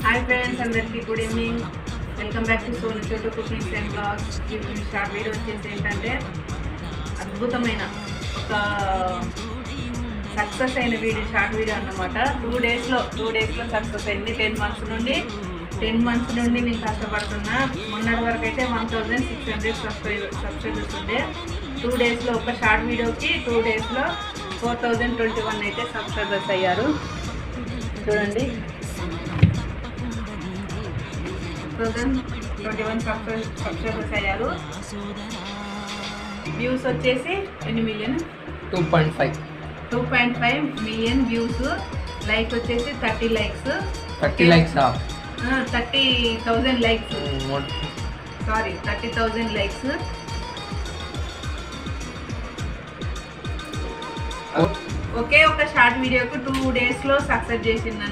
Hi friends, అందరికీ good evening. Welcome back to Sonu Chotu cookings and blogs. Short video వచ్చేసి ఏంటంటే అద్భుతమైన ఒక సక్సెస్ అయిన వీడియో, షార్ట్ వీడియో అన్నమాట. 2 డేస్లో సక్సెస్ అయింది. 10 మంత్స్ నుండి నేను కష్టపడుతున్నా. మొన్నటి వరకు అయితే 1600 సబ్స్క్రైబర్స్ ఉండే. 2 డేస్లో ఒక షార్ట్ వీడియోకి 2 డేస్లో 4021 అయితే సబ్స్క్రైబర్స్ అయ్యారు. చూడండి, 2021 సబ్స్క్రైబర్స్ అయ్యారు. వ్యూస్ వచ్చేసి ఎన్ని మిలియన్? 2.5 million views. లైక్ వచ్చేసి 30 లైక్స్. 30,000 లైక్స్. Sorry, 30,000 likes. ఒకే ఒక షార్ట్ వీడియోకు 2 డేస్లో సక్సెస్ చేసింది